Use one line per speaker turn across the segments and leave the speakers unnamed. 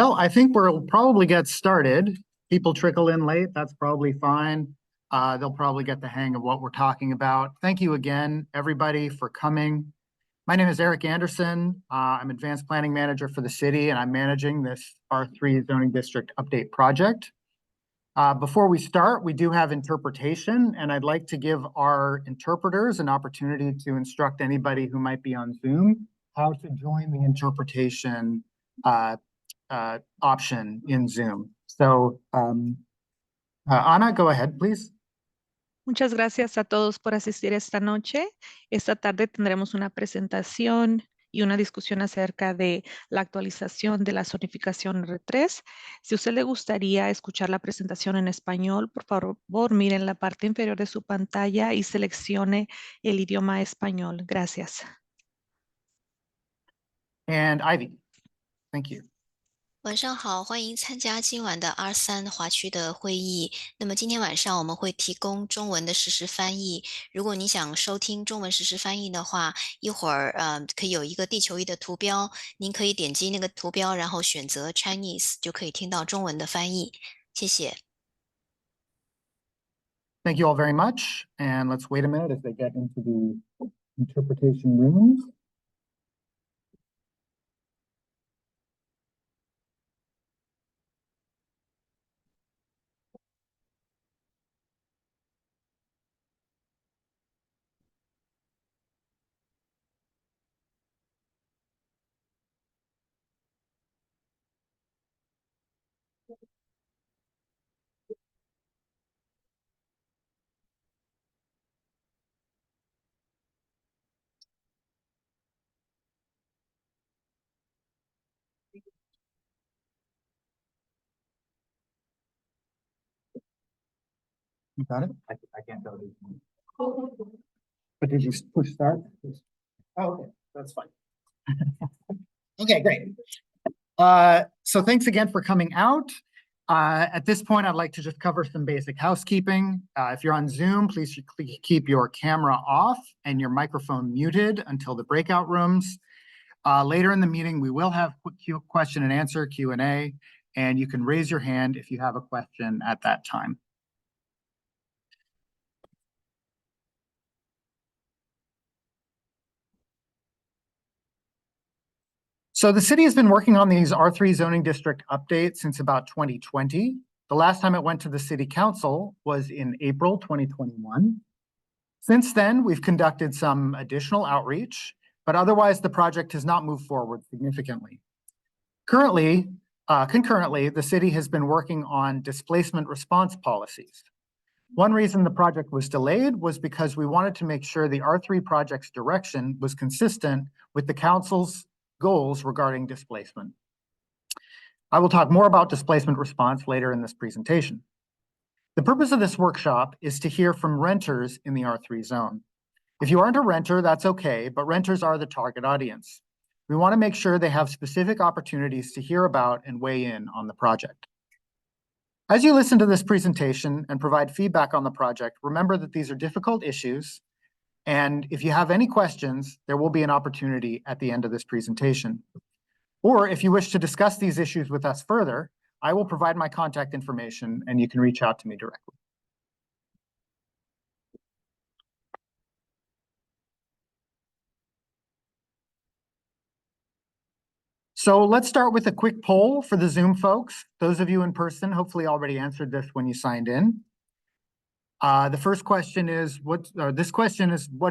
Well, I think we'll probably get started. People trickle in late, that's probably fine. They'll probably get the hang of what we're talking about. Thank you again, everybody, for coming. My name is Eric Anderson. I'm Advanced Planning Manager for the city, and I'm managing this R3 Zoning District Update project. Before we start, we do have interpretation, and I'd like to give our interpreters an opportunity to instruct anybody who might be on Zoom how to join the interpretation option in Zoom. So, Ana, go ahead, please.
Muchas gracias a todos por asistir esta noche. Esta tarde tendremos una presentación y una discusión acerca de la actualización de la zonificación R3. Si a usted le gustaría escuchar la presentación en español, por favor, miren la parte inferior de su pantalla y seleccione el idioma español. Gracias.
And Ivy, thank you.
晚上好，欢迎参加今晚的R3华区的会议。那么今天晚上我们会提供中文的实时翻译。如果你想收听中文实时翻译的话，一会儿可以有一个地球仪的图标，您可以点击那个图标，然后选择 Chinese， 就可以听到中文的翻译。谢谢。
Thank you all very much. And let's wait a minute as they get into the interpretation rooms. You got it? I can't tell you. But did you push start? Oh, okay, that's fine. Okay, great. So thanks again for coming out. At this point, I'd like to just cover some basic housekeeping. If you're on Zoom, please keep your camera off and your microphone muted until the breakout rooms. Later in the meeting, we will have question and answer, Q&A, and you can raise your hand if you have a question at that time. So the city has been working on these R3 zoning district updates since about 2020. The last time it went to the city council was in April 2021. Since then, we've conducted some additional outreach, but otherwise the project has not moved forward significantly. Concurrently, the city has been working on displacement response policies. One reason the project was delayed was because we wanted to make sure the R3 project's direction was consistent with the council's goals regarding displacement. I will talk more about displacement response later in this presentation. The purpose of this workshop is to hear from renters in the R3 zone. If you aren't a renter, that's okay, but renters are the target audience. We want to make sure they have specific opportunities to hear about and weigh in on the project. As you listen to this presentation and provide feedback on the project, remember that these are difficult issues. And if you have any questions, there will be an opportunity at the end of this presentation. Or if you wish to discuss these issues with us further, I will provide my contact information and you can reach out to me directly. So let's start with a quick poll for the Zoom folks. Those of you in person hopefully already answered this when you signed in. The first question is, what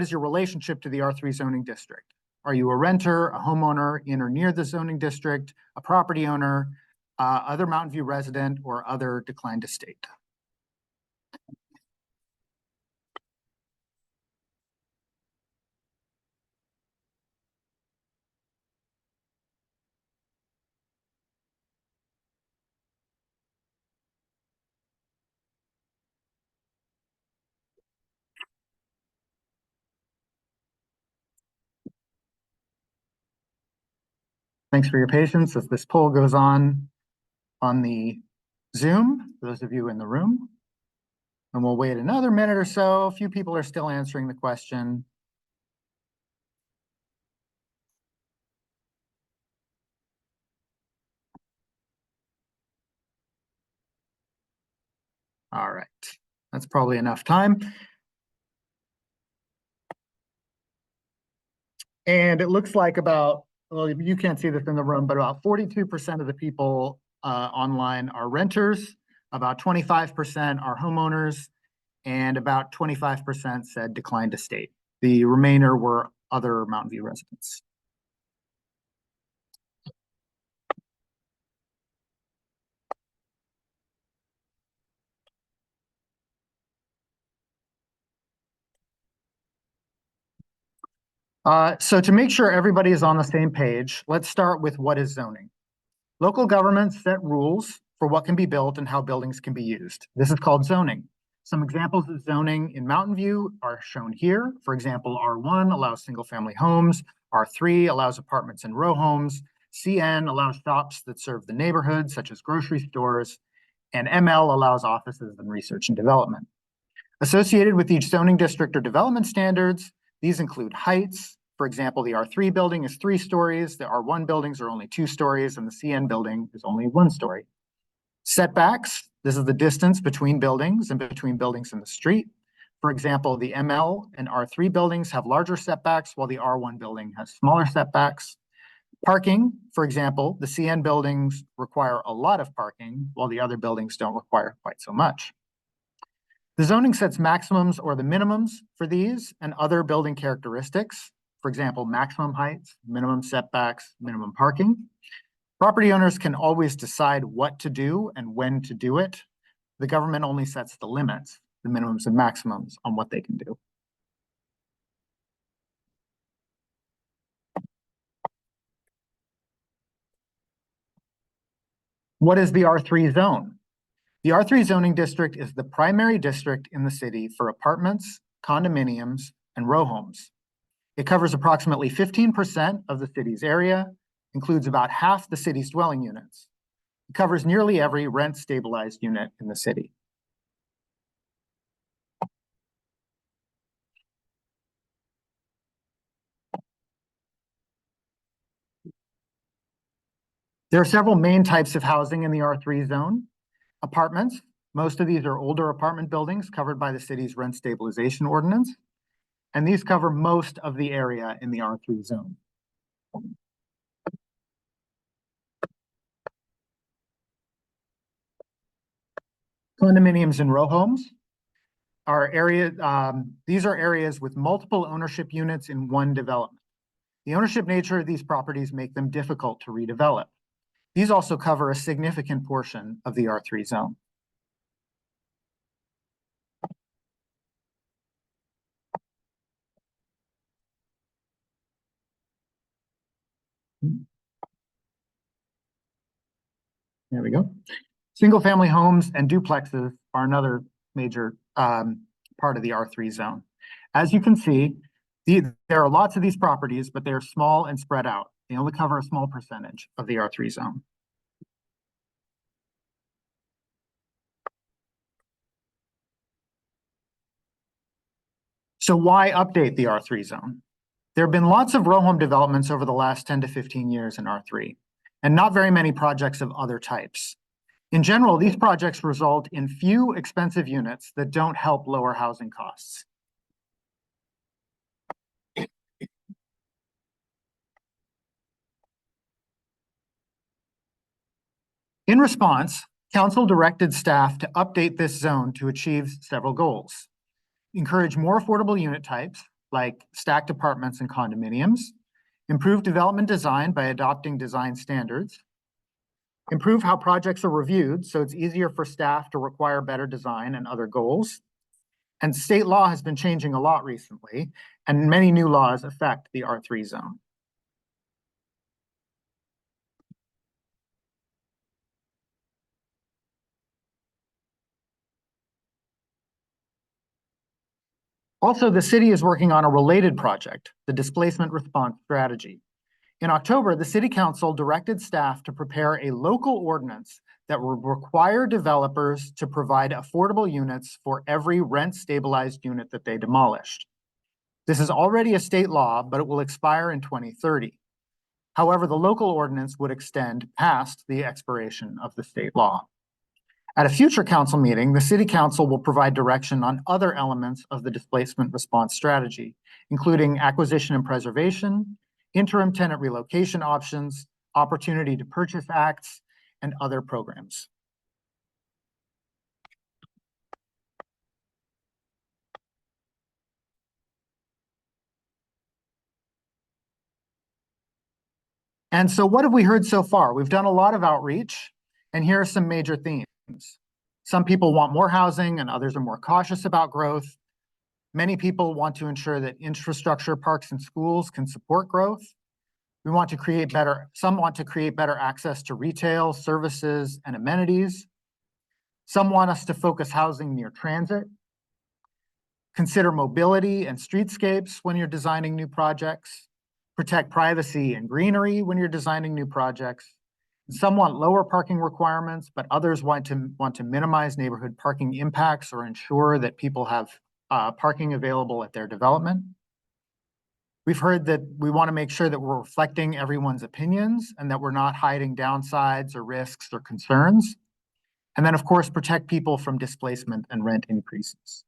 is your relationship to the R3 zoning district? Are you a renter, a homeowner in or near the zoning district, a property owner, other Mountain View resident, or other declined estate? Thanks for your patience as this poll goes on the Zoom, for those of you in the room. And we'll wait another minute or so. A few people are still answering the question. All right, that's probably enough time. And it looks like about, well, you can't see this in the room, but about 42% of the people online are renters, about 25% are homeowners, and about 25% said declined to state. The remainder were other Mountain View residents. So to make sure everybody is on the same page, let's start with what is zoning. Local governments set rules for what can be built and how buildings can be used. This is called zoning. Some examples of zoning in Mountain View are shown here. For example, R1 allows single-family homes, R3 allows apartments and row homes, CN allows shops that serve the neighborhood, such as grocery stores, and ML allows offices and research and development. Associated with each zoning district or development standards, these include heights. For example, the R3 building is 3 stories, the R1 buildings are only 2 stories, and the CN building is only 1 story. Setbacks, this is the distance between buildings and between buildings in the street. For example, the ML and R3 buildings have larger setbacks, while the R1 building has smaller setbacks. Parking, for example, the CN buildings require a lot of parking, while the other buildings don't require quite so much. The zoning sets maximums or the minimums for these and other building characteristics. For example, maximum heights, minimum setbacks, minimum parking. Property owners can always decide what to do and when to do it. The government only sets the limits, the minimums and maximums on what they can do. What is the R3 zone? The R3 zoning district is the primary district in the city for apartments, condominiums, and row homes. It covers approximately 15% of the city's area, includes about half the city's dwelling units. It covers nearly every rent-stabilized unit in the city. There are several main types of housing in the R3 zone. Apartments, most of these are older apartment buildings covered by the city's rent stabilization ordinance, and these cover most of the area in the R3 zone. Condominiums and row homes are these are areas with multiple ownership units in one development. The ownership nature of these properties make them difficult to redevelop. These also cover a significant portion of the R3 zone. There we go. Single-family homes and duplexes are another major part of the R3 zone. As you can see, there are lots of these properties, but they're small and spread out. They only cover a small percentage of the R3 zone. So why update the R3 zone? There have been lots of row home developments over the last 10 to 15 years in R3, and not very many projects of other types. In general, these projects result in few expensive units that don't help lower housing costs. In response, Council directed staff to update this zone to achieve several goals. Encourage more affordable unit types, like stacked apartments and condominiums. Improve development design by adopting design standards. Improve how projects are reviewed so it's easier for staff to require better design and other goals. And state law has been changing a lot recently, and many new laws affect the R3 zone. Also, the city is working on a related project, the displacement response strategy. In October, the City Council directed staff to prepare a local ordinance that will require developers to provide affordable units for every rent-stabilized unit that they demolished. This is already a state law, but it will expire in 2030. However, the local ordinance would extend past the expiration of the state law. At a future council meeting, the City Council will provide direction on other elements of the displacement response strategy, including acquisition and preservation, interim tenant relocation options, opportunity to purchase acts, and other programs. And so what have we heard so far? We've done a lot of outreach, and here are some major themes. Some people want more housing and others are more cautious about growth. Many people want to ensure that infrastructure, parks, and schools can support growth. Some want to create better access to retail, services, and amenities. Some want us to focus housing near transit. Consider mobility and streetscapes when you're designing new projects. Protect privacy and greenery when you're designing new projects. Some want lower parking requirements, but others want to minimize neighborhood parking impacts or ensure that people have parking available at their development. We've heard that we want to make sure that we're reflecting everyone's opinions and that we're not hiding downsides or risks or concerns. And then, of course, protect people from displacement and rent increases.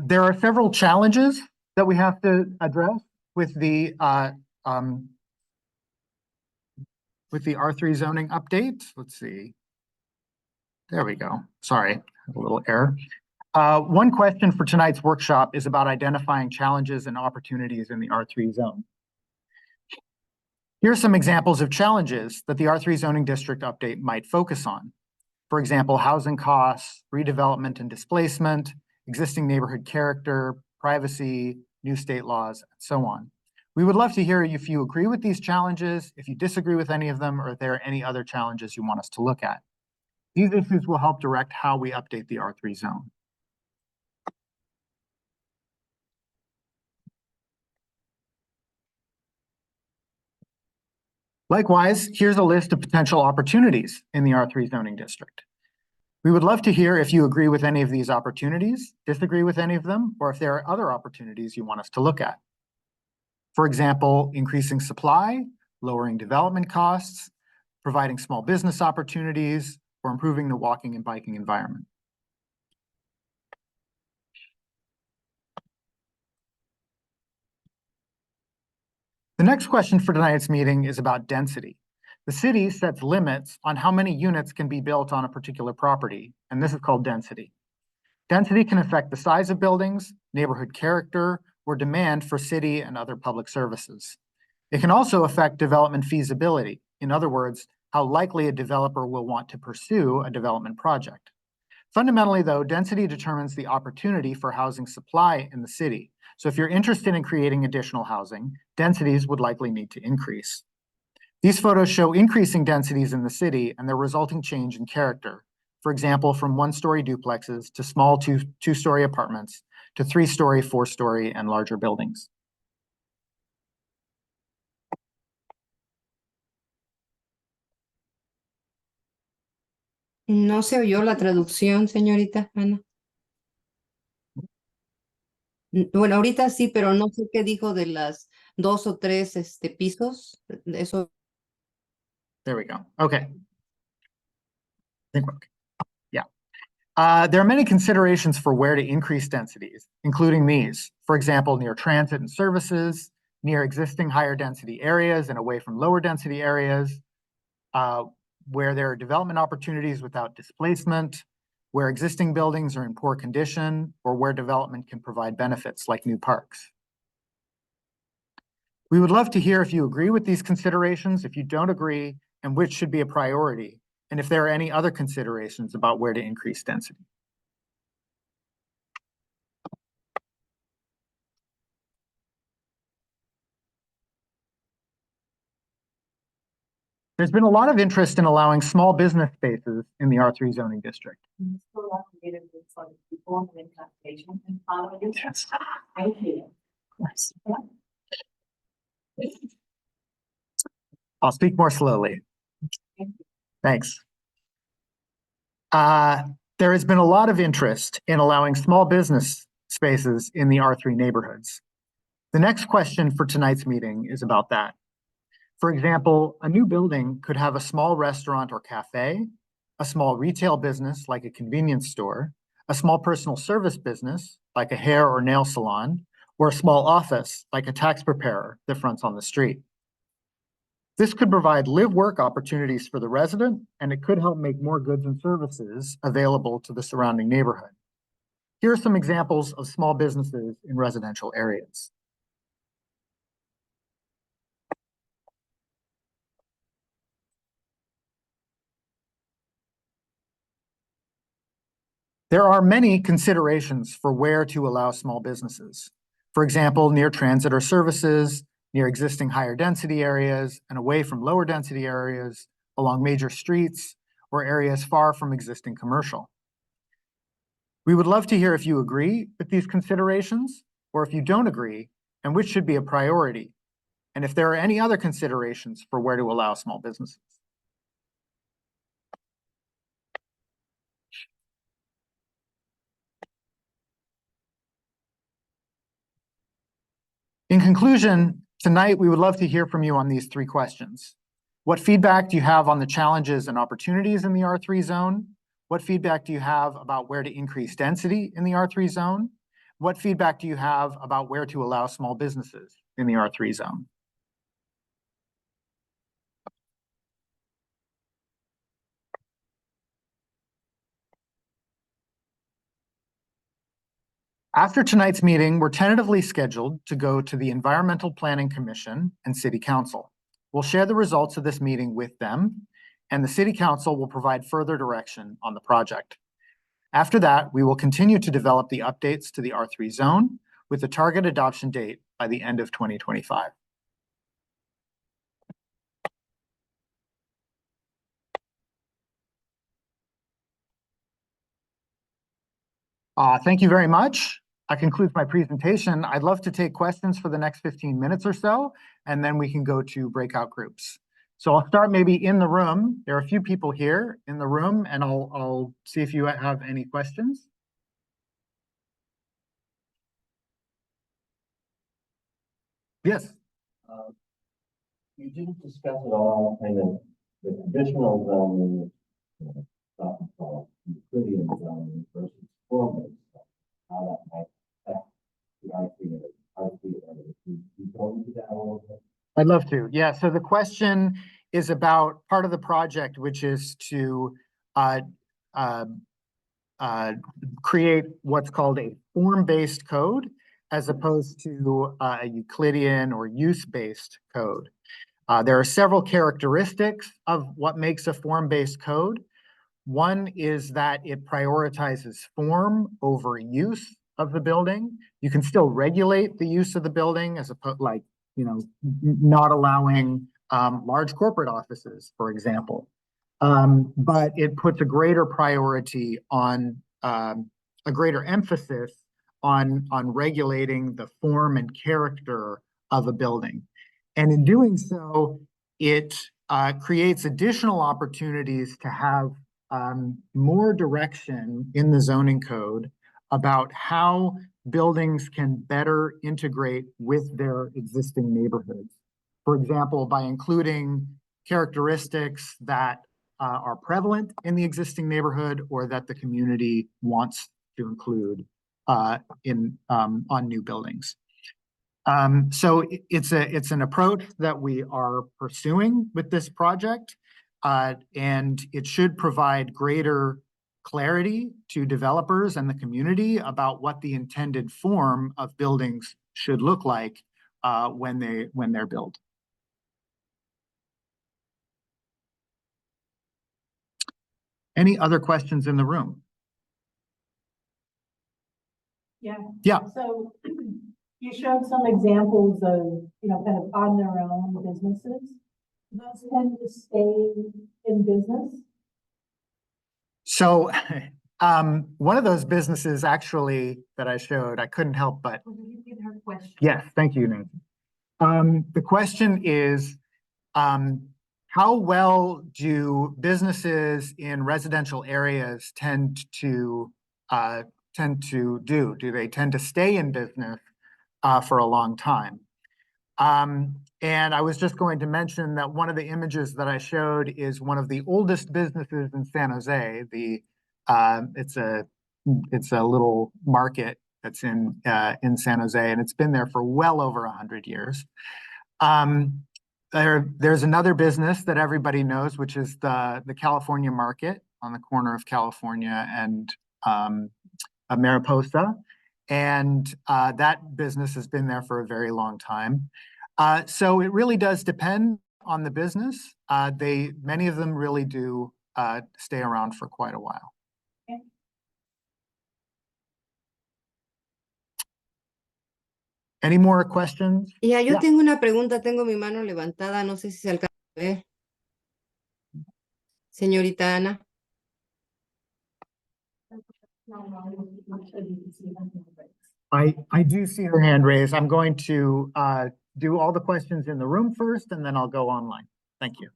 There are several challenges that we have to address with the R3 zoning update. Let's see. There we go. Sorry, a little error. One question for tonight's workshop is about identifying challenges and opportunities in the R3 zone. Here are some examples of challenges that the R3 zoning district update might focus on. For example, housing costs, redevelopment and displacement, existing neighborhood character, privacy, new state laws, and so on. We would love to hear if you agree with these challenges, if you disagree with any of them, or if there are any other challenges you want us to look at. These issues will help direct how we update the R3 zone. Likewise, here's a list of potential opportunities in the R3 zoning district. We would love to hear if you agree with any of these opportunities, disagree with any of them, or if there are other opportunities you want us to look at. For example, increasing supply, lowering development costs, providing small business opportunities, or improving the walking and biking environment. The next question for tonight's meeting is about density. The city sets limits on how many units can be built on a particular property, and this is called density. Density can affect the size of buildings, neighborhood character, or demand for city and other public services. It can also affect development feasibility. In other words, how likely a developer will want to pursue a development project. Fundamentally, though, density determines the opportunity for housing supply in the city. So if you're interested in creating additional housing, densities would likely need to increase. These photos show increasing densities in the city and their resulting change in character. For example, from one-story duplexes to small two-story apartments to three-story, four-story, and larger buildings.
No se oyó la traducción, señorita Ana. Bueno, ahorita sí, pero no sé qué dijo de las 2 o 3 pisos. Eso.
There we go. Okay. I think we're okay. Yeah. There are many considerations for where to increase densities, including these. For example, near transit and services, near existing higher density areas and away from lower density areas, where there are development opportunities without displacement, where existing buildings are in poor condition, or where development can provide benefits like new parks. We would love to hear if you agree with these considerations, if you don't agree, and which should be a priority, and if there are any other considerations about where to increase density. There's been a lot of interest in allowing small business spaces in the R3 zoning district. Yes. I'll speak more slowly. Thanks. There has been a lot of interest in allowing small business spaces in the R3 neighborhoods. The next question for tonight's meeting is about that. For example, a new building could have a small restaurant or cafe, a small retail business like a convenience store, a small personal service business like a hair or nail salon, or a small office like a tax preparer that fronts on the street. This could provide live-work opportunities for the resident, and it could help make more goods and services available to the surrounding neighborhood. Here are some examples of small businesses in residential areas. There are many considerations for where to allow small businesses. For example, near transit or services, near existing higher density areas, and away from lower density areas, along major streets, or areas far from existing commercial. We would love to hear if you agree with these considerations, or if you don't agree, and which should be a priority, and if there are any other considerations for where to allow small businesses. In conclusion, tonight we would love to hear from you on these three questions. What feedback do you have on the challenges and opportunities in the R3 zone? What feedback do you have about where to increase density in the R3 zone? What feedback do you have about where to allow small businesses in the R3 zone? After tonight's meeting, we're tentatively scheduled to go to the Environmental Planning Commission and City Council. We'll share the results of this meeting with them, and the City Council will provide further direction on the project. After that, we will continue to develop the updates to the R3 zone with the target adoption date by the end of 2025. Thank you very much. That concludes my presentation. I'd love to take questions for the next 15 minutes or so, and then we can go to breakout groups. So I'll start maybe in the room. There are a few people here in the room, and I'll see if you have any questions. Yes.
You didn't discuss at all kind of the traditional zoning, Euclidean zoning versus form-based, how that might affect the R3 area. Can you go into that a little bit?
I'd love to. Yeah. So the question is about part of the project, which is to create what's called a form-based code, as opposed to a Euclidean or use-based code. There are several characteristics of what makes a form-based code. One is that it prioritizes form over use of the building. You can still regulate the use of the building, as opposed, like, not allowing large corporate offices, for example. But it puts a greater priority on a greater emphasis on regulating the form and character of a building. And in doing so, it creates additional opportunities to have more direction in the zoning code about how buildings can better integrate with their existing neighborhoods. For example, by including characteristics that are prevalent in the existing neighborhood or that the community wants to include on new buildings. So it's an approach that we are pursuing with this project, and it should provide greater clarity to developers and the community about what the intended form of buildings should look like when they're built. Any other questions in the room?
Yeah.
Yeah.
So you showed some examples of, kind of on their own businesses. Those tend to stay in business?
So one of those businesses actually that I showed, I couldn't help but. Yes, thank you, Nancy. The question is, how well do businesses in residential areas tend to tend to do? Do they tend to stay in business for a long time? And I was just going to mention that one of the images that I showed is one of the oldest businesses in San Jose. It's a little market that's in San Jose, and it's been there for well over 100 years. There's another business that everybody knows, which is the California Market on the corner of California and Mariposa. And that business has been there for a very long time. So it really does depend on the business. Many of them really do stay around for quite a while. Any more questions?
Ya, yo
Yeah.
tengo una pregunta, tengo mi mano levantada, no sé si se alcanza a ver. Señorita Ana.
I do see her hand raised. I'm going to do all the questions in the room first, and then I'll go online. Thank you.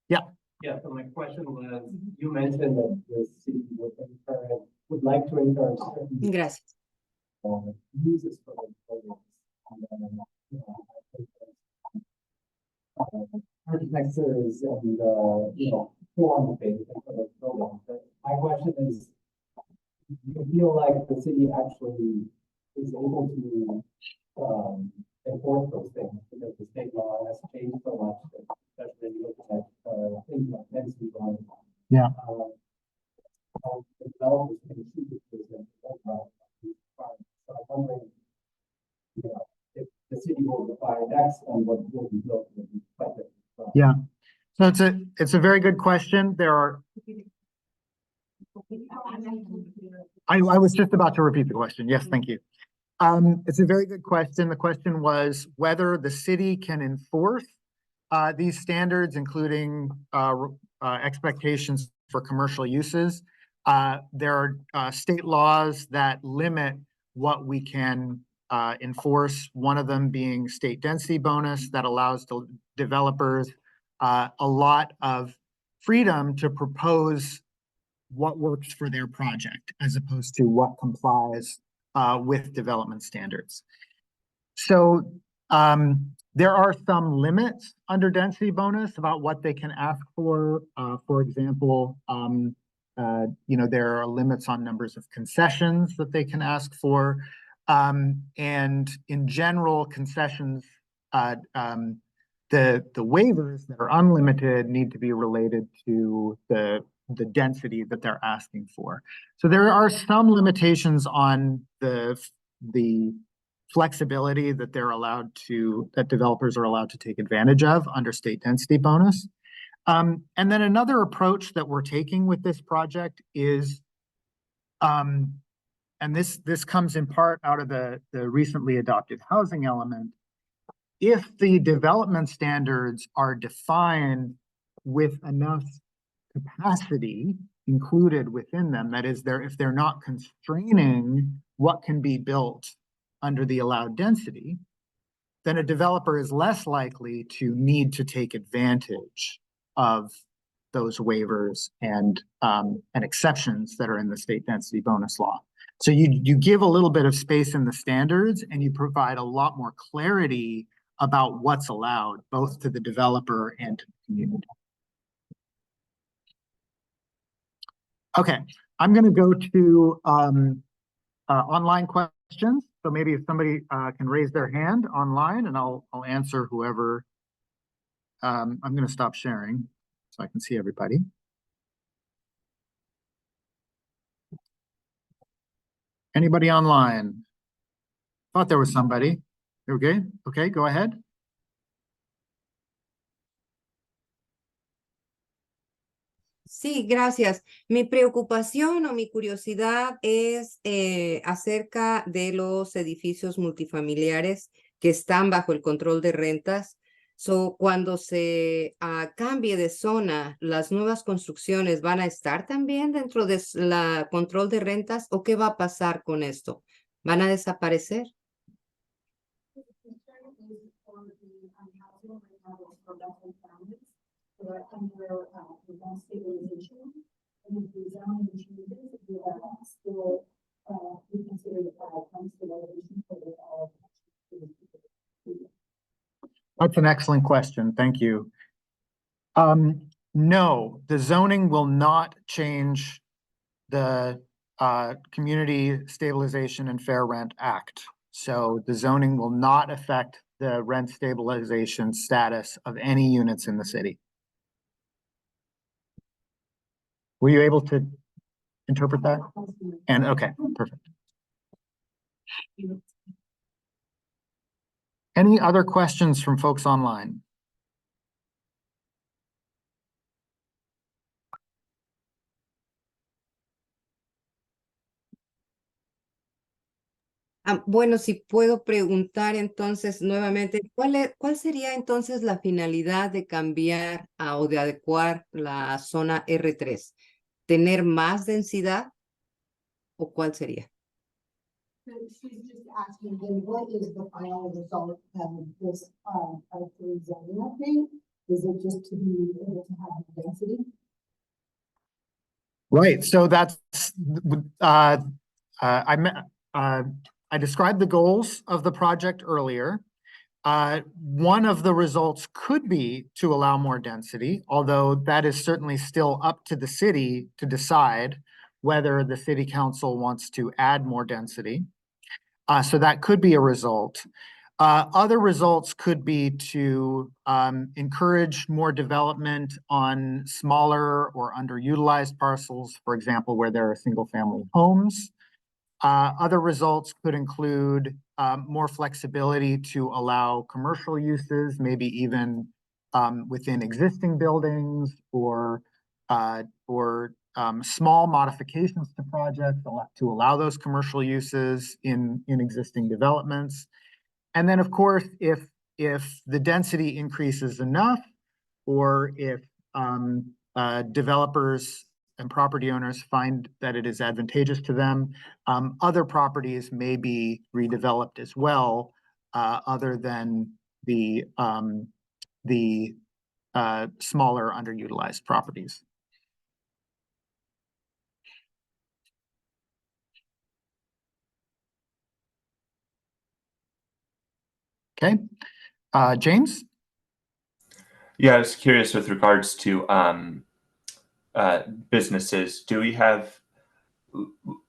Yeah.
Yeah, so my question was, you mentioned that the city would like to encourage certain
Gracias.
uses for the programs. And then, you know, I think architectures and, you know, form-based for the programs. But my question is, do you feel like the city actually is able to enforce those things? Because the state law has changed so much, especially looking at things like density bonus.
Yeah.
The developers can choose to do this. So I'm wondering, you know, if the city will require X and what will be built will be quite different.
Yeah. So it's a very good question. There are. I was just about to repeat the question. Yes, thank you. It's a very good question. The question was whether the city can enforce these standards, including expectations for commercial uses. There are state laws that limit what we can enforce, one of them being state density bonus that allows the developers a lot of freedom to propose what works for their project as opposed to what complies with development standards. So there are some limits under density bonus about what they can ask for. For example, you know, there are limits on numbers of concessions that they can ask for. And in general, concessions, the waivers that are unlimited need to be related to the density that they're asking for. So there are some limitations on the flexibility that that developers are allowed to take advantage of under state density bonus. And then another approach that we're taking with this project is, and this comes in part out of the recently adopted housing element. If the development standards are defined with enough capacity included within them, that is, if they're not constraining what can be built under the allowed density, then a developer is less likely to need to take advantage of those waivers and exceptions that are in the state density bonus law. So you give a little bit of space in the standards and you provide a lot more clarity about what's allowed, both to the developer and to the community. Okay, I'm going to go to online questions. So maybe if somebody can raise their hand online, and I'll answer whoever. I'm going to stop sharing so I can see everybody. Anybody online? Thought there was somebody. Okay, okay, go ahead.
Sí, gracias. Mi preocupación o mi curiosidad es acerca de los edificios multifamiliares que están bajo el control de rentas. So, cuando se cambie de zona, ¿las nuevas construcciones van a estar también dentro de la control de rentas o qué va a pasar con esto? ¿Van a desaparecer?
with the zoning changes, we are still, we consider the five homes the elevation for the all.
That's an excellent question. Thank you. No, the zoning will not change the Community Stabilization and Fair Rent Act. So the zoning will not affect the rent stabilization status of any units in the city. Were you able to interpret that? And okay, perfect. Any other questions from folks online?
Bueno, si puedo preguntar entonces nuevamente, ¿cuál sería entonces la finalidad de cambiar o de adecuar la zona R3? ¿Tener más densidad o cuál sería?
So she's just asking, then what is the final result of this, of the zoning update? Is it just to be able to have density?
Right, so that's, I described the goals of the project earlier. One of the results could be to allow more density, although that is certainly still up to the city to decide whether the city council wants to add more density. So that could be a result. Other results could be to encourage more development on smaller or underutilized parcels, for example, where there are single-family homes. Other results could include more flexibility to allow commercial uses, maybe even within existing buildings, or small modifications to projects to allow those commercial uses in existing developments. And then, of course, if the density increases enough, or if developers and property owners find that it is advantageous to them, other properties may be redeveloped as well, other than the smaller underutilized properties. Okay, James?
Yeah, I was curious with regards to businesses. Do we have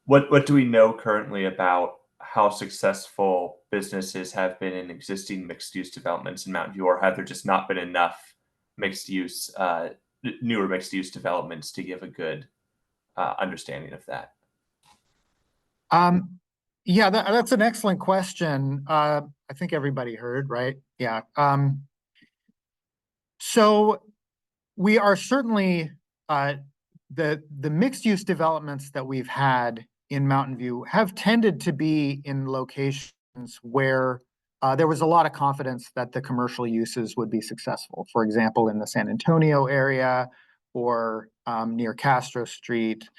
what do we know currently about how successful businesses have been in existing mixed-use developments in Mountain View, or have there just not been enough mixed-use, newer mixed-use developments to give a good understanding of that?
Yeah, that's an excellent question. I think everybody heard, right? Yeah. So we are certainly the mixed-use developments that we've had in Mountain View have tended to be in locations where there was a lot of confidence that the commercial uses would be successful. For example, in the San Antonio area, or near Castro Street,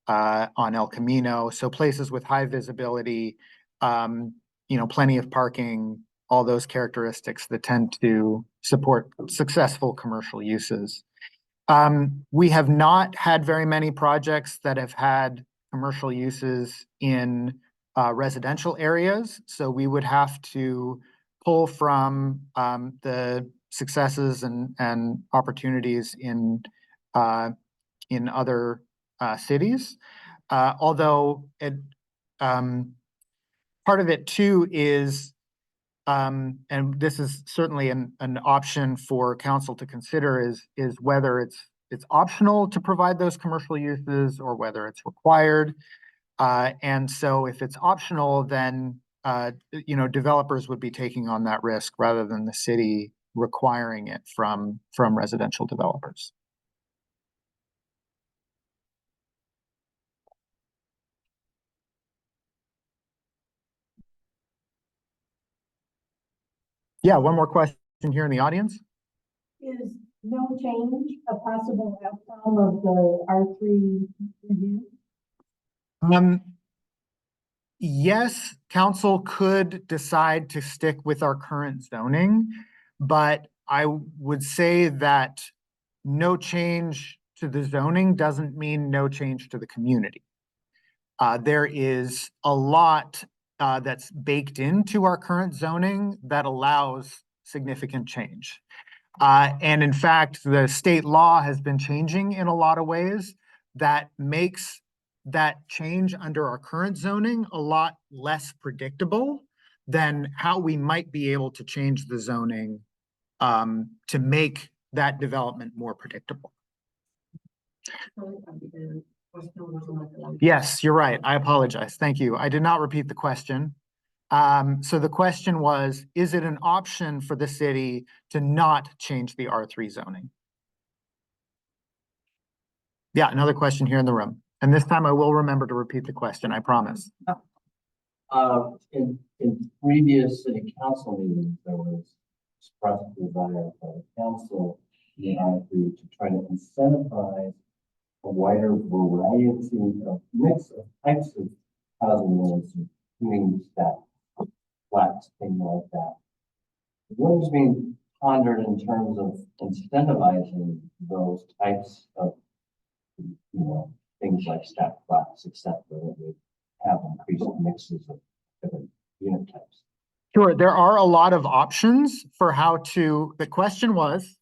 on El Camino. So places with high visibility, plenty of parking, all those characteristics that tend to support successful commercial uses. We have not had very many projects that have had commercial uses in residential areas. So we would have to pull from the successes and opportunities in other cities. Although part of it too is, and this is certainly an option for council to consider, is whether it's optional to provide those commercial uses or whether it's required. And so if it's optional, then developers would be taking on that risk rather than the city requiring it from residential developers. Yeah, one more question here in the audience.
Is no change a possible outcome of the R3 review?
Yes, council could decide to stick with our current zoning, but I would say that no change to the zoning doesn't mean no change to the community. There is a lot that's baked into our current zoning that allows significant change. And in fact, the state law has been changing in a lot of ways that makes that change under our current zoning a lot less predictable than how we might be able to change the zoning to make that development more predictable. Yes, you're right. I apologize. Thank you. I did not repeat the question. So the question was, is it an option for the city to not change the R3 zoning? Yeah, another question here in the room. And this time I will remember to repeat the question, I promise.
In previous city council meetings, there was expressed desire by the council in R3 to try to incentivize a wider variety of mix of types of housing units, including that flats, things like that. What is being pondered in terms of incentivizing those types of, things like stacked flats, etc., that would have increased mixes of different unit types?
Sure, there are a lot of options for how to, the question was,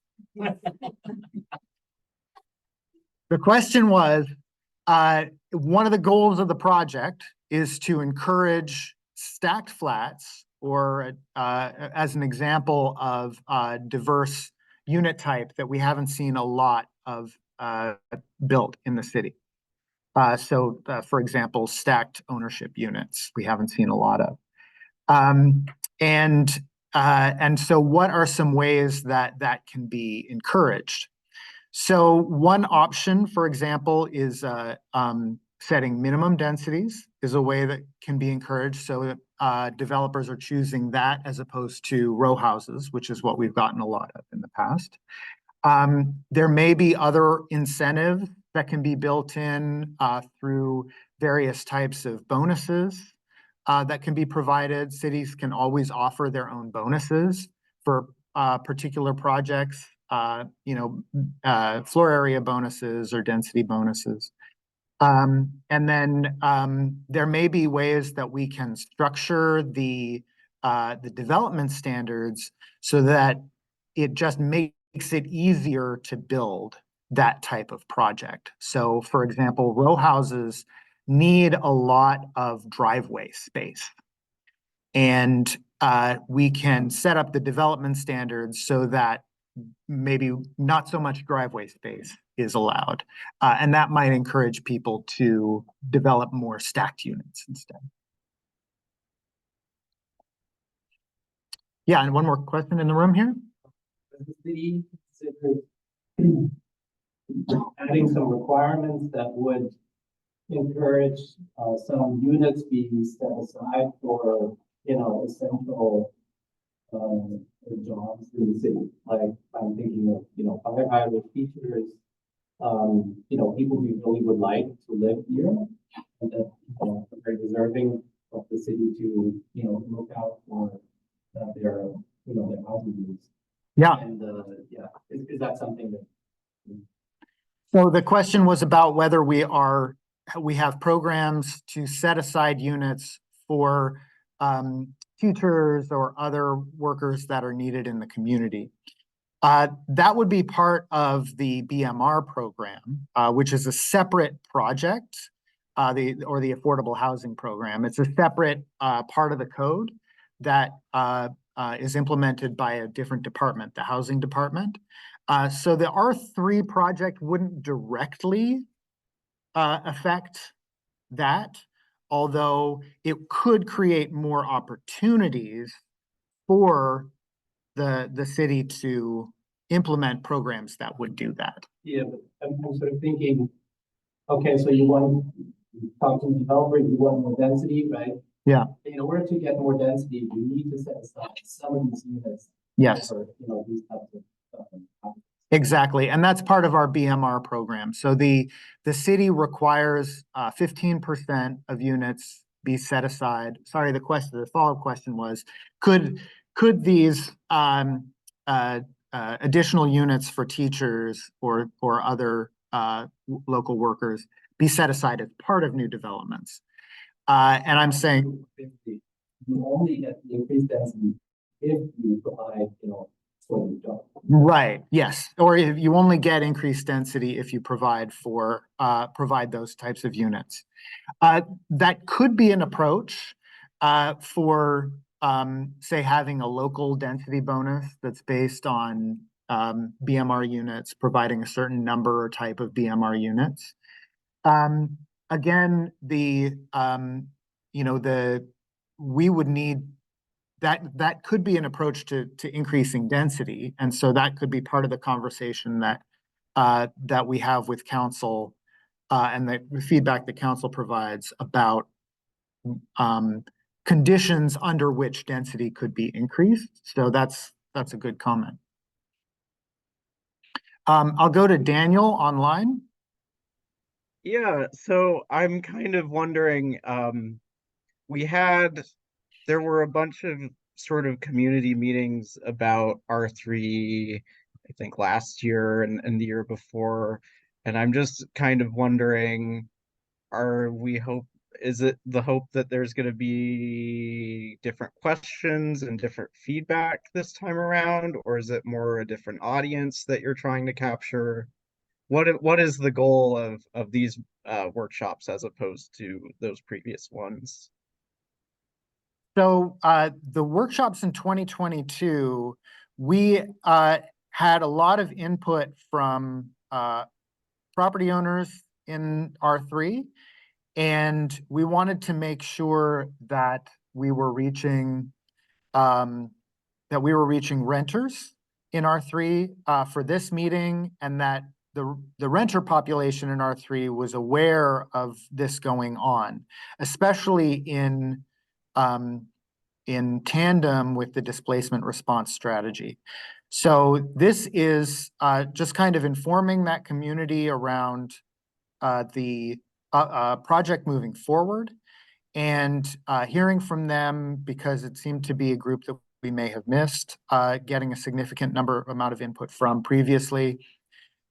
one of the goals of the project is to encourage stacked flats, or as an example of diverse unit type that we haven't seen a lot of built in the city. So for example, stacked ownership units, we haven't seen a lot of. And so what are some ways that that can be encouraged? So one option, for example, is setting minimum densities is a way that can be encouraged. So that developers are choosing that as opposed to row houses, which is what we've gotten a lot of in the past. There may be other incentives that can be built in through various types of bonuses that can be provided. Cities can always offer their own bonuses for particular projects, floor area bonuses or density bonuses. And then there may be ways that we can structure the development standards so that it just makes it easier to build that type of project. So for example, row houses need a lot of driveway space. And we can set up the development standards so that maybe not so much driveway space is allowed. And that might encourage people to develop more stacked units instead. Yeah, and one more question in the room here.
Does the city consider adding some requirements that would encourage some units being set aside for, essential jobs in the city? Like I'm thinking of, firefighter teachers, people who really would like to live here and that are very deserving of the city to, look out for their housing needs.
Yeah.
And is that something that?
So the question was about whether we have programs to set aside units for teachers or other workers that are needed in the community. That would be part of the BMR program, which is a separate project, the Affordable Housing Program. It's a separate part of the code that is implemented by a different department, the housing department. So the R3 project wouldn't directly affect that, although it could create more opportunities for the city to implement programs that would do that.
Yeah, but I'm sort of thinking, okay, so you talk to the developer, you want more density, right?
Yeah.
In order to get more density, you need to set aside some of these units.
Yes.
For, these types of stuff.
Exactly, and that's part of our BMR program. So the city requires 15% of units be set aside. Sorry, the follow-up question was, could these additional units for teachers or other local workers be set aside as part of new developments. And I'm saying,
You only get the increased density if you provide, what you don't.
right, yes, or if you only get increased density if you provide those types of units. That could be an approach for, say, having a local density bonus that's based on BMR units, providing a certain number or type of BMR units. Again, we would need that could be an approach to increasing density, and so that could be part of the conversation that we have with council, and the feedback that council provides about conditions under which density could be increased. So that's a good comment. I'll go to Daniel online.
Yeah, so I'm kind of wondering, there were a bunch of sort of community meetings about R3, I think last year and the year before, and I'm just kind of wondering, is it the hope that there's going to be different questions and different feedback this time around, or is it more a different audience that you're trying to capture? What is the goal of these workshops as opposed to those previous ones?
So the workshops in 2022, we had a lot of input from property owners in R3, and we wanted to make sure that we were reaching renters in R3 for this meeting, and that the renter population in R3 was aware of this going on, especially in tandem with the displacement response strategy. So this is just kind of informing that community around the project moving forward, and hearing from them, because it seemed to be a group that we may have missed, getting a significant amount of input from previously,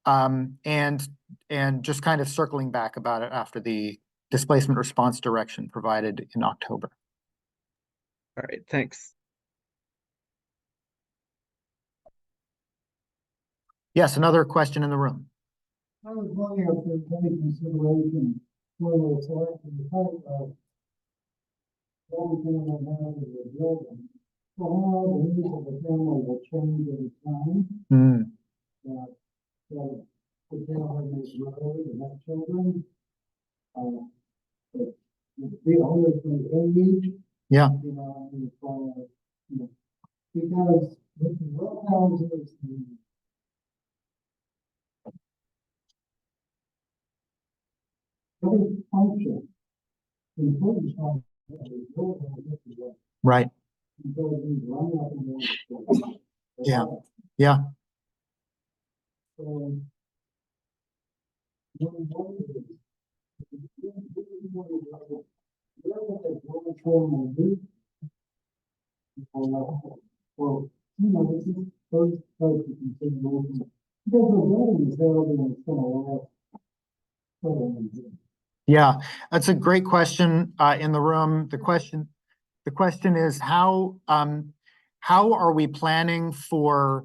and just kind of circling back about it after the displacement response direction provided in October.
All right, thanks.
Yes, another question in the room.
I was wondering if there's any consideration when we're selecting the type of everything that has in the building. So how the needs of the family will change over time. So the family may grow and have children. But the owners from age.
Yeah.
Because with the row houses and every function, the importance of the building is
Right.
Yeah.
Yeah.
So, well, this is first type of consideration. Because the building is held and it's gonna last.
Yeah, that's a great question in the room. The question is how are we planning for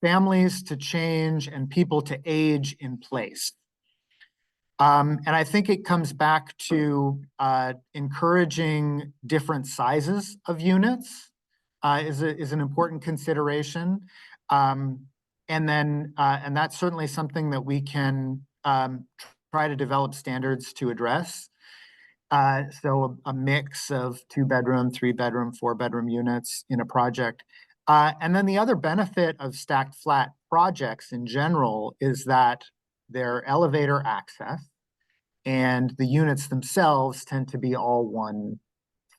families to change and people to age in place? And I think it comes back to encouraging different sizes of units is an important consideration. And that's certainly something that we can try to develop standards to address. So a mix of 2-bedroom, 3-bedroom, 4-bedroom units in a project. And then the other benefit of stacked flat projects in general is that they're elevator access, and the units themselves tend to be all one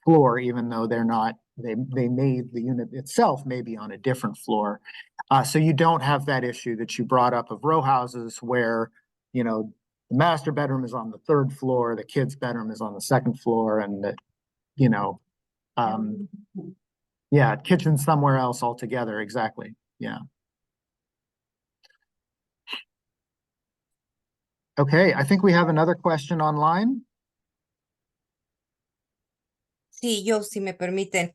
floor, even though they're not, the unit itself may be on a different floor. So you don't have that issue that you brought up of row houses where, the master bedroom is on the 3rd floor, the kids' bedroom is on the 2nd floor, and kitchen somewhere else altogether. Exactly. Yeah. Okay, I think we have another question online.
Sí, yo, si me permiten.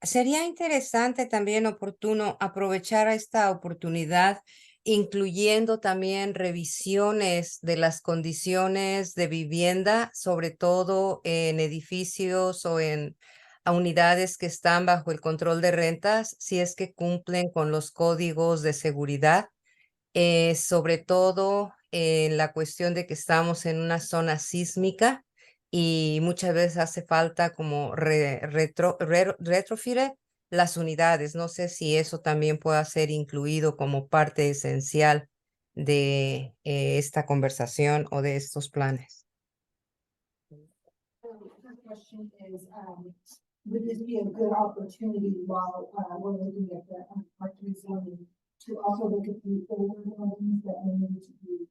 Sería interesante también oportuno aprovechar esta oportunidad, incluyendo también revisiones de las condiciones de vivienda, sobre todo en edificios o en unidades que están bajo el control de rentas, si es que cumplen con los códigos de seguridad. Sobre todo en la cuestión de que estamos en una zona sísmica y muchas veces hace falta como retrofit las unidades. No sé si eso también pueda ser incluido como parte esencial de esta conversación o de estos planes.
Her question is, would this be a good opportunity while, we're looking at the, R3 zoning to also look at the older buildings that may need to be,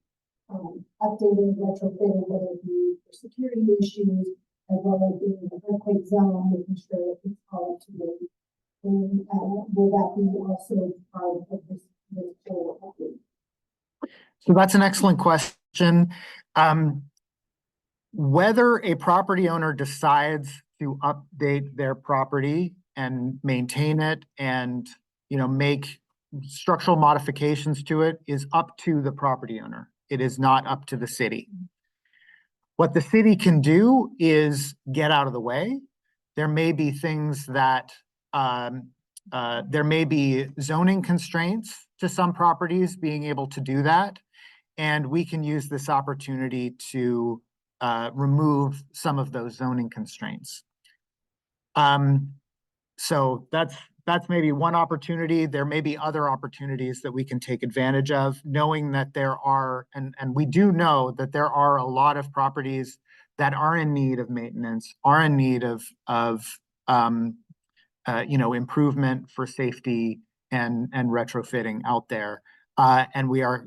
updated, retrofitted, whether it be for security issues, as well as being in the earthquake zone, making sure that it's all up to date. And, will that be also part of this whole update?
So that's an excellent question. Whether a property owner decides to update their property and maintain it and, make structural modifications to it is up to the property owner. It is not up to the city. What the city can do is get out of the way. There may be things that, there may be zoning constraints to some properties being able to do that. And we can use this opportunity to remove some of those zoning constraints. So that's maybe one opportunity. There may be other opportunities that we can take advantage of, knowing that there are, and we do know that there are a lot of properties that are in need of maintenance, are in need of improvement for safety and retrofitting out there. And we are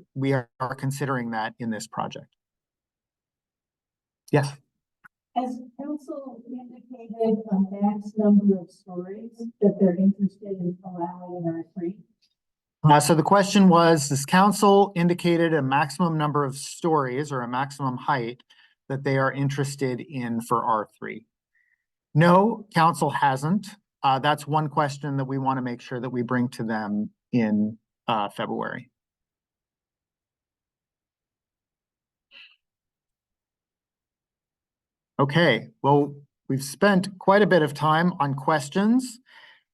considering that in this project. Yes.
Has council indicated a max number of stories that they're interested in allowing in R3?
So the question was, has council indicated a maximum number of stories or a maximum height that they are interested in for R3? No, council hasn't. That's one question that we want to make sure that we bring to them in February. Okay, well, we've spent quite a bit of time on questions.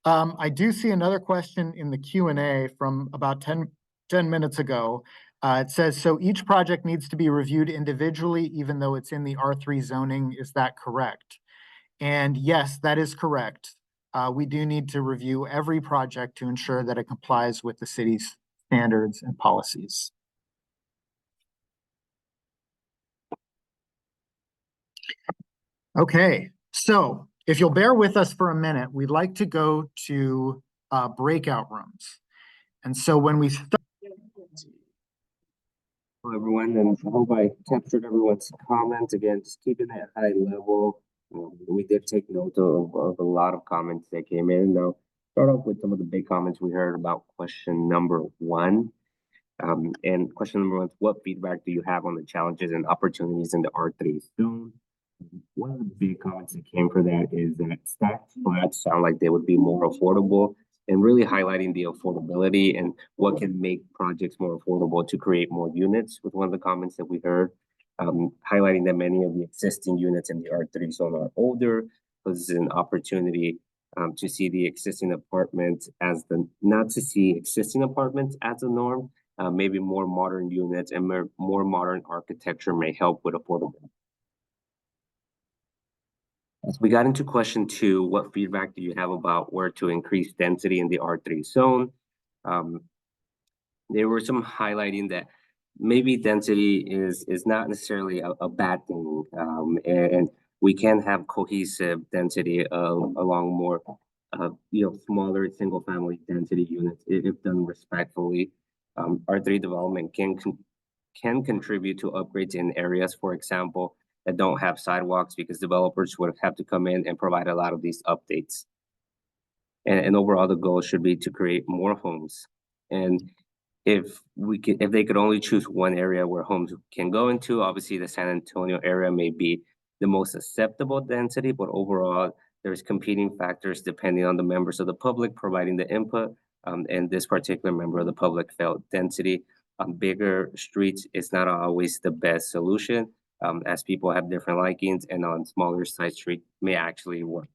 I do see another question in the Q&A from about 10 minutes ago. It says, so each project needs to be reviewed individually, even though it's in the R3 zoning. Is that correct? And yes, that is correct. We do need to review every project to ensure that it complies with the city's standards and policies. Okay, so if you'll bear with us for a minute, we'd like to go to breakout rooms. And so when we start.
Hello, everyone, and I hope I captured everyone's comments. Again, just keeping it high level. We did take note of a lot of comments that came in. Now, start off with some of the big comments we heard about question number one. And question number one is, what feedback do you have on the challenges and opportunities in the R3 zone? One of the big comments that came for that is that stacked flats sound like they would be more affordable, and really highlighting the affordability and what can make projects more affordable to create more units was one of the comments that we heard. Highlighting that many of the existing units in the R3 zone are older. So this is an opportunity to see the existing apartments as not to see existing apartments as a norm. Maybe more modern units and more modern architecture may help with affordability. As we got into question two, what feedback do you have about where to increase density in the R3 zone? There were some highlighting that maybe density is not necessarily a bad thing, and we can have cohesive density along more, smaller single-family density units if done respectfully. R3 development can contribute to upgrades in areas, for example, that don't have sidewalks, because developers would have to come in and provide a lot of these updates. And overall, the goal should be to create more homes. And
if they could only choose one area where homes can go into, obviously the San Antonio area may be the most acceptable density, but overall there's competing factors depending on the members of the public providing the input. And this particular member of the public felt density on bigger streets is not always the best solution, as people have different likings, and on smaller side street may actually work.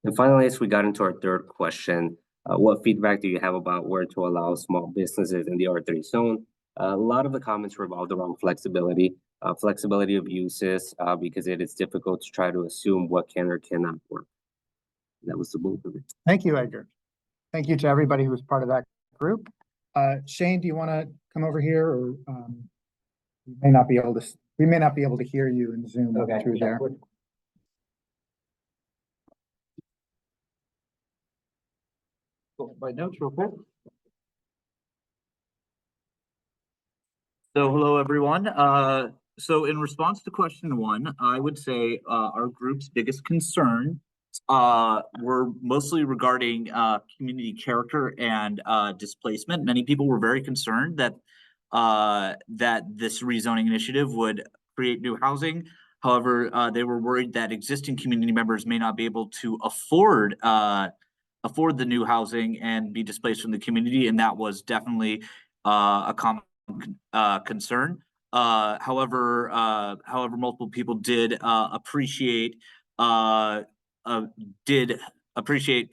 And finally, as we got into our third question, what feedback do you have about where to allow small businesses in the R3 zone? A lot of the comments revolved around flexibility of uses, because it is difficult to try to assume what can or cannot work. That was the bulk of it.
Thank you, Edgar. Thank you to everybody who was part of that group. Shane, do you want to come over here, or we may not be able to hear you in Zoom through there.
My notes real quick. So hello, everyone. So in response to question one, I would say our group's biggest concern were mostly regarding community character and displacement. Many people were very concerned that this rezoning initiative would create new housing. However, they were worried that existing community members may not be able to afford the new housing and be displaced from the community, and that was definitely a common concern. However, multiple people did appreciate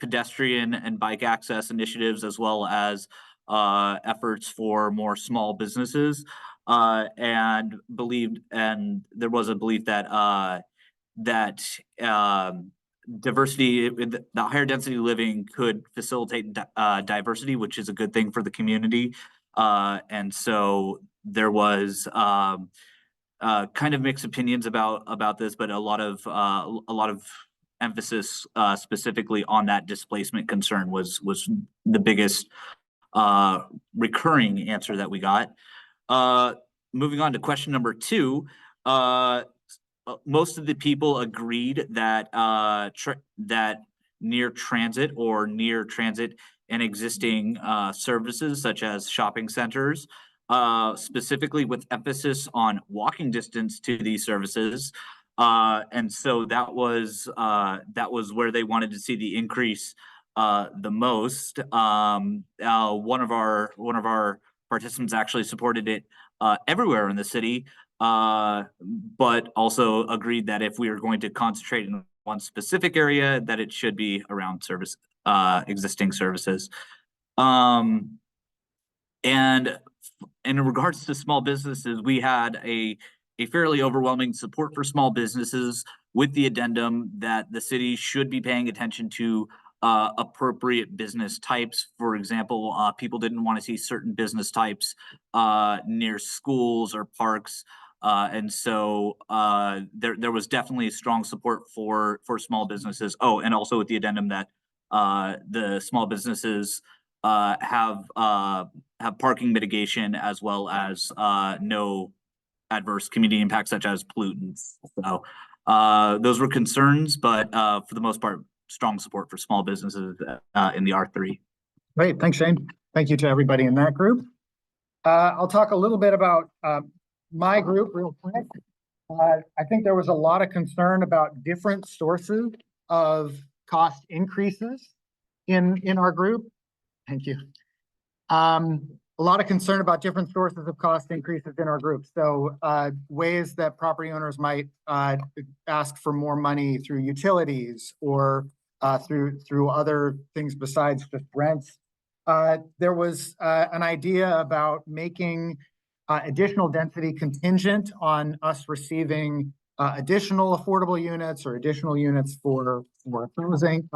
pedestrian and bike access initiatives, as well as efforts for more small businesses, and there was a belief that diversity, the higher density living could facilitate diversity, which is a good thing for the community. And so there was kind of mixed opinions about this, but a lot of emphasis specifically on that displacement concern was the biggest recurring answer that we got. Moving on to question number two, most of the people agreed that that near transit and existing services such as shopping centers, specifically with emphasis on walking distance to these services, and so that was where they wanted to see the increase the most. One of our participants actually supported it everywhere in the city, but also agreed that if we are going to concentrate in one specific area, that it should be around existing services. And in regards to small businesses, we had a fairly overwhelming support for small businesses, with the addendum that the city should be paying attention to appropriate business types. For example, people didn't want to see certain business types near schools or parks. And so there was definitely strong support for small businesses. Oh, and also with the addendum that the small businesses have parking mitigation, as well as no adverse community impacts such as pollutants. So those were concerns, but for the most part, strong support for small businesses in the R3.
Great, thanks, Shane. Thank you to everybody in that group. I'll talk a little bit about my group real quick. I think there was a lot of concern about different sources of cost increases in our group. Thank you. A lot of concern about different sources of cost increases in our group. So ways that property owners might ask for more money through utilities, or through other things besides just rents. There was an idea about making additional density contingent on us receiving additional affordable units, or additional units for housing,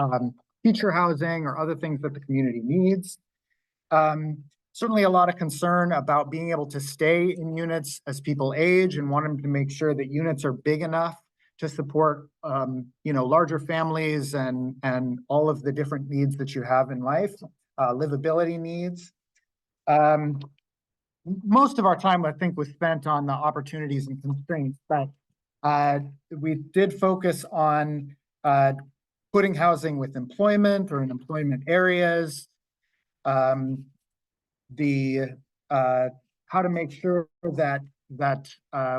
future housing, or other things that the community needs. Certainly a lot of concern about being able to stay in units as people age, and wanting to make sure that units are big enough to support larger families and all of the different needs that you have in life, livability needs. Most of our time, I think, was spent on the opportunities and constraints, but we did focus on putting housing with employment, or in employment areas. how to make sure that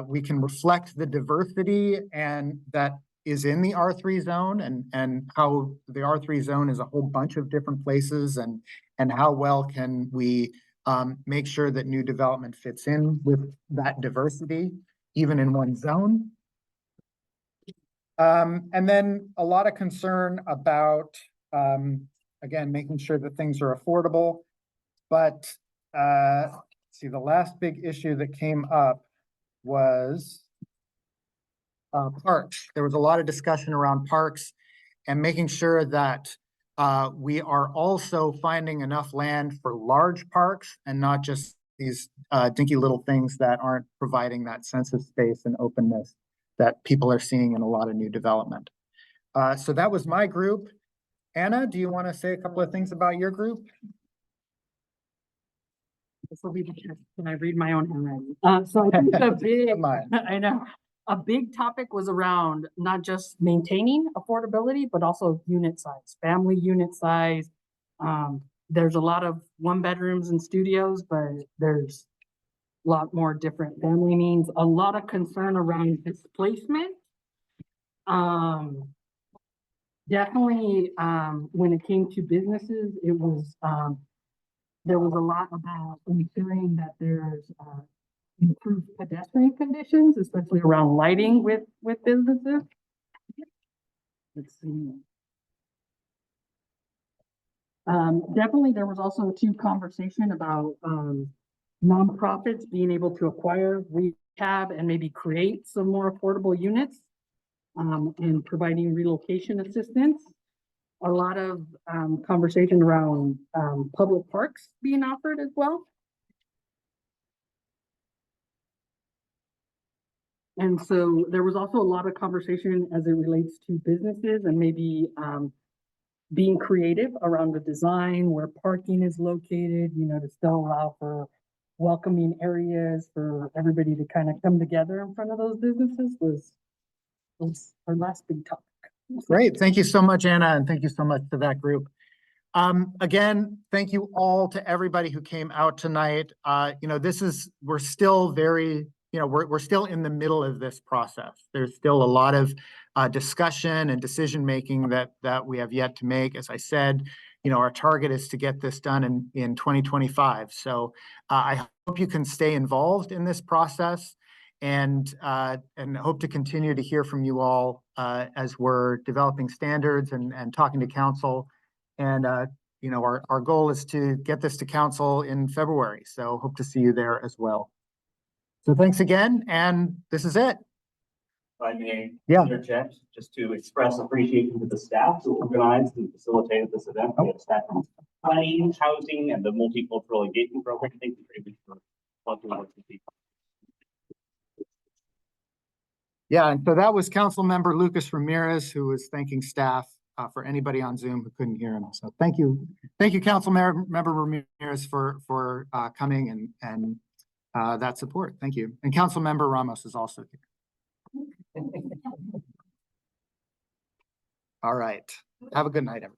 we can reflect the diversity and that is in the R3 zone, and how the R3 zone is a whole bunch of different places, and how well can we make sure that new development fits in with that diversity, even in one zone. And then a lot of concern about, again, making sure that things are affordable. But see, the last big issue that came up was parks. There was a lot of discussion around parks and making sure that we are also finding enough land for large parks and not just these dinky little things that aren't providing that sense of space and openness that people are seeing in a lot of new development. So that was my group. Anna, do you want to say a couple of things about your group?
This will be the test. Can I read my own handwriting? So I think the big, I know, a big topic was around not just maintaining affordability, but also unit size, family unit size. There's a lot of 1-bedrooms and studios, but there's a lot more different family means, a lot of concern around displacement. Definitely, when it came to businesses, it was, there was a lot about ensuring that there's improved pedestrian conditions, especially around lighting with businesses. Let's see. Definitely, there was also a conversation about nonprofits being able to acquire, rehab, and maybe create some more affordable units, and providing relocation assistance. A lot of conversation around public parks being offered as well. And so there was also a lot of conversation as it relates to businesses and maybe being creative around the design, where parking is located, you know, to still allow for welcoming areas for everybody to kind of come together in front of those businesses was our last big topic.
Great. Thank you so much, Anna, and thank you so much to that group. Again, thank you all to everybody who came out tonight. You know, we're still very, you know, we're still in the middle of this process. There's still a lot of discussion and decision-making that we have yet to make. As I said, you know, our target is to get this done in 2025. So I hope you can stay involved in this process, and hope to continue to hear from you all as we're developing standards and talking to council. And you know, our goal is to get this to council in February. So hope to see you there as well. So thanks again, and this is it.
If I may
Yeah.
interject, just to express appreciation to the staff who organized and facilitated this event. We have staff from planning, housing, and the multicultural engagement program. Thank you very much for helping with the people.
Yeah, and so that was Council Member Lucas Ramirez, who was thanking staff for anybody on Zoom who couldn't hear him. So thank you, Council Member Ramirez for coming and that support. Thank you. And Council Member Ramos is also here. All right. Have a good night, everyone.